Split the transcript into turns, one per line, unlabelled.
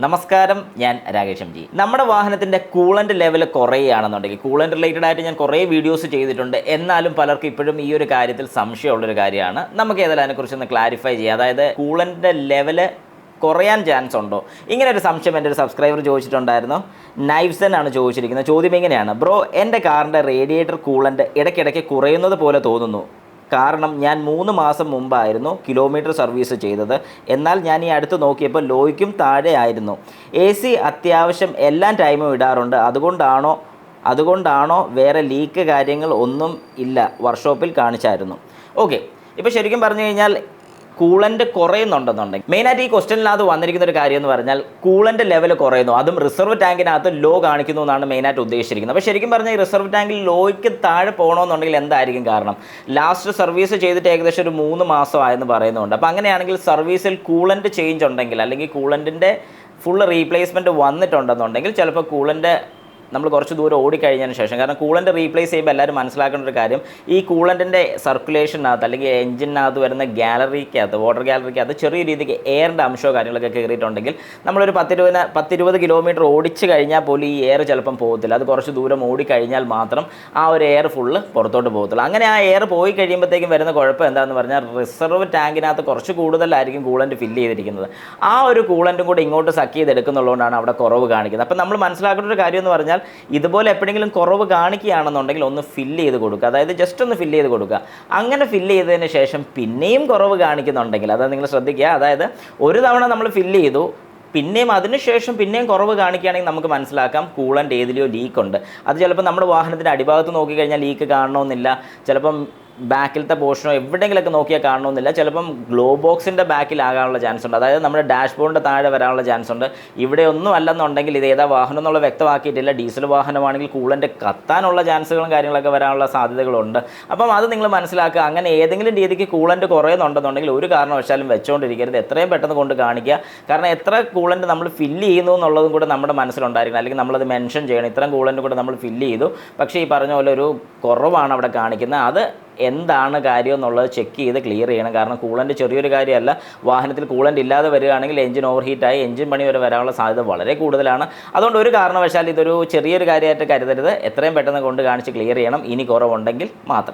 നമസ്കാരം, ഞാൻ Rakesh M G. നമ്മുടെ വാഹനത്തിൻ്റെ കൂളൻ്റ് ലെവൽ കുറയുകയാണെന്നുണ്ടെങ്കിൽ, കൂളൻ്റ് റിലേറ്റഡ് ആയിട്ട് ഞാൻ കുറേ വീഡിയോസ് ചെയ്തിട്ടുണ്ട്. എന്നാലും പലർക്കും ഇപ്പോഴും ഈ ഒരു കാര്യത്തിൽ സംശയമുള്ളൊരു കാര്യമാണ്. നമുക്ക് ഏതായാലും അതിനെക്കുറിച്ചൊന്ന് ക്ലാരിഫൈ ചെയ്യാം. അതായത് കൂളൻ്റ് ലെവല് കുറയാൻ ചാൻസ് ഉണ്ടോ? ഇങ്ങനെ ഒരു സംശയം എൻ്റെ ഒരു സബ്സ്ക്രൈബർ ചോദിച്ചിട്ടുണ്ടായിരുന്നു. നൈഫ്സൻ ആണ് ചോദിച്ചിരിക്കുന്നത്. ചോദ്യം ഇങ്ങനെയാണ്: ബ്രോ, എൻ്റെ കാറിൻ്റെ റേഡിയേറ്റർ കൂളൻ്റ് ഇടയ്ക്കിടയ്ക്ക് കുറയുന്നത് പോലെ തോന്നുന്നു. കാരണം ഞാൻ 3 മാസം മുമ്പായിരുന്നു കിലോമീറ്റർ സർവീസ് ചെയ്തത്. എന്നാൽ ഞാൻ ഈ അടുത്ത് നോക്കിയപ്പോൾ ലോയ്ക്കും താഴെ ആയിരുന്നു. AC അത്യാവശ്യം എല്ലാ ടൈമും ഇടാറുണ്ട്. അതുകൊണ്ടാണോ വേറെ ലീക്ക് കാര്യങ്ങൾ ഒന്നും ഇല്ല? വർക്ക്ഷോപ്പിൽ കാണിച്ചായിരുന്നു. ഓക്കെ, ഇപ്പോൾ ശരിക്കും പറഞ്ഞു കഴിഞ്ഞാൽ കൂളൻ്റ് കുറയുന്നുണ്ടെന്നുണ്ടെങ്കിൽ മെയിനായിട്ട് ഈ ക്വസ്റ്റ്യനിനകത്ത് വന്നിരിക്കുന്ന ഒരു കാര്യം എന്ന് പറഞ്ഞാൽ കൂളൻ്റ് ലെവൽ കുറയുന്നു, അതും റിസർവ് ടാങ്കിനകത്ത് ലോ കാണിക്കുന്നു എന്നാണ് മെയിനായിട്ട് ഉദ്ദേശിച്ചിരിക്കുന്നത്. അപ്പോൾ ശരിക്കും പറഞ്ഞാൽ ഈ റിസർവ് ടാങ്കിൽ ലോയ്ക്ക് താഴെ പോകണമെന്നുണ്ടെങ്കിൽ എന്തായിരിക്കും കാരണം? ലാസ്റ്റ് സർവീസ് ചെയ്തിട്ട് ഏകദേശം ഒരു 3 മാസമായെന്ന് പറയുന്നുണ്ട്. അപ്പോൾ അങ്ങനെയാണെങ്കിൽ സർവീസിൽ കൂളൻ്റ് ചേഞ്ച് ഉണ്ടെങ്കിൽ, അല്ലെങ്കിൽ കൂളൻ്റിൻ്റെ ഫുൾ റീപ്ലേസ്മെൻറ്റ് വന്നിട്ടുണ്ടെന്നുണ്ടെങ്കിൽ ചിലപ്പോൾ കൂളൻ്റ് നമ്മൾ കുറച്ച് ദൂരം ഓടിക്കഴിഞ്ഞതിന് ശേഷം, കാരണം കൂളൻ്റ് റീപ്ലേസ് ചെയ്യുമ്പോൾ എല്ലാവരും മനസ്സിലാക്കേണ്ട ഒരു കാര്യം, ഈ കൂളൻ്റിൻ്റെ സർക്കുലേഷനകത്ത് അല്ലെങ്കിൽ എഞ്ചിനകത്ത് വരുന്ന ഗാലറിക്കകത്ത്, വാട്ടർ ഗാലറിക്കകത്ത് ചെറിയ രീതിക്ക് എയറിൻ്റെ അംശമോ കാര്യങ്ങളൊക്കെ കയറിയിട്ടുണ്ടെങ്കിൽ നമ്മളൊരു 10-20 കിലോമീറ്റർ ഓടിച്ച് കഴിഞ്ഞാൽ പോലും ഈ എയർ ചിലപ്പം പോകത്തില്ല. അത് കുറച്ച് ദൂരം ഓടിക്കഴിഞ്ഞാൽ മാത്രം ആ ഒരു എയർ ഫുള്ള് പുറത്തോട്ട് പോകത്തുള്ളൂ. അങ്ങനെ ആ എയർ പോയി കഴിയുമ്പോഴത്തേക്കും വരുന്ന കുഴപ്പം എന്താണെന്ന് പറഞ്ഞാൽ റിസർവ് ടാങ്കിനകത്ത് കുറച്ച് കൂടുതലായിരിക്കും കൂളൻ്റ് ഫില്ല് ചെയ്തിരിക്കുന്നത്. ആ ഒരു കൂളൻ്റും കൂടെ ഇങ്ങോട്ട് സക്ക് ചെയ്തെടുക്കുന്നുള്ളതുകൊണ്ടാണ് അവിടെ കുറവ് കാണിക്കുന്നത്. അപ്പം നമ്മൾ മനസ്സിലാക്കേണ്ട ഒരു കാര്യം എന്ന് പറഞ്ഞാൽ, ഇതുപോലെ എപ്പോഴെങ്കിലും കുറവ് കാണിക്കുകയാണെന്നുണ്ടെങ്കിൽ ഒന്ന് ഫില്ല് ചെയ്ത് കൊടുക്കുക. അതായത് ജസ്റ്റ് ഒന്ന് ഫില്ല് ചെയ്ത് കൊടുക്കുക. അങ്ങനെ ഫില്ല് ചെയ്തതിന് ശേഷം പിന്നെയും കുറവ് കാണിക്കുന്നുണ്ടെങ്കിൽ, അതായത് നിങ്ങൾ ശ്രദ്ധിക്കുക, അതായത് ഒരു തവണ നമ്മൾ ഫില്ല് ചെയ്തു, പിന്നെയും അതിനുശേഷം പിന്നെയും കുറവ് കാണിക്കുകയാണെങ്കിൽ നമുക്ക് മനസ്സിലാക്കാം കൂളൻ്റ് ഏതിലെയോ ലീക്കുണ്ട്. അത് ചിലപ്പോൾ നമ്മുടെ വാഹനത്തിൻ്റെ അടിഭാഗത്ത് നോക്കിക്കഴിഞ്ഞാൽ ലീക്ക് കാണണമെന്നില്ല. ചിലപ്പം ബാക്കിലത്തെ പോർഷനോ എവിടെയെങ്കിലുമൊക്കെ നോക്കിയാൽ കാണണമെന്നില്ല. ചിലപ്പം ഗ്ലോ ബോക്സിൻ്റെ ബാക്കിലാകാനുള്ള ചാൻസ് ഉണ്ട്. അതായത് നമ്മുടെ ഡാഷ്ബോർഡിൻ്റെ താഴെ വരാനുള്ള ചാൻസ് ഉണ്ട്. ഇവിടെ ഒന്നും അല്ലെന്നുണ്ടെങ്കിൽ ഇത് ഏതാ വാഹനം എന്നുള്ള വ്യക്തമാക്കിയിട്ടില്ല. ഡീസൽ വാഹനമാണെങ്കിൽ കൂളൻ്റ് കത്താനുള്ള ചാൻസുകളും കാര്യങ്ങളൊക്കെ വരാനുള്ള സാധ്യതകളുണ്ട്. അപ്പം അത് നിങ്ങൾ മനസ്സിലാക്കുക. അങ്ങനെ ഏതെങ്കിലും രീതിക്ക് കൂളൻ്റ് കുറയുന്നുണ്ടെന്നുണ്ടെങ്കിൽ ഒരു കാരണവശാലും വെച്ചുകൊണ്ടിരിക്കരുത്. എത്രയും പെട്ടെന്ന് കൊണ്ട് കാണിക്കുക. കാരണം എത്ര കൂളൻ്റ് നമ്മൾ ഫില്ല് ചെയ്യുന്നു എന്നുള്ളതും കൂടെ നമ്മുടെ മനസ്സിലുണ്ടായിരിക്കണം. അല്ലെങ്കിൽ നമ്മളത് മെൻഷൻ ചെയ്യണം. ഇത്രയും കൂളൻ്റ് കൂടെ നമ്മൾ ഫില്ല് ചെയ്തു, പക്ഷേ ഈ പറഞ്ഞ പോലെ ഒരു കുറവാണ് അവിടെ കാണിക്കുന്നത്. അത് എന്താണ് കാര്യം എന്നുള്ളത് ചെക്ക് ചെയ്ത് ക്ലിയർ ചെയ്യണം. കാരണം കൂളൻ്റ് ചെറിയൊരു കാര്യമല്ല. വാഹനത്തിൽ കൂളൻ്റ് ഇല്ലാതെ വരികയാണെങ്കിൽ എഞ്ചിൻ ഓവർ ഹീറ്റായി എഞ്ചിൻ പണി വരെ വരാനുള്ള സാധ്യത വളരെ കൂടുതലാണ്. അതുകൊണ്ട് ഒരു കാരണവശാൽ ഇതൊരു ചെറിയൊരു കാര്യമായിട്ട് കരുതരുത്. എത്രയും പെട്ടെന്ന് കൊണ്ട് കാണിച്ച് ക്ലിയർ ചെയ്യണം, ഇനി കുറവുണ്ടെങ്കിൽ മാത്രം.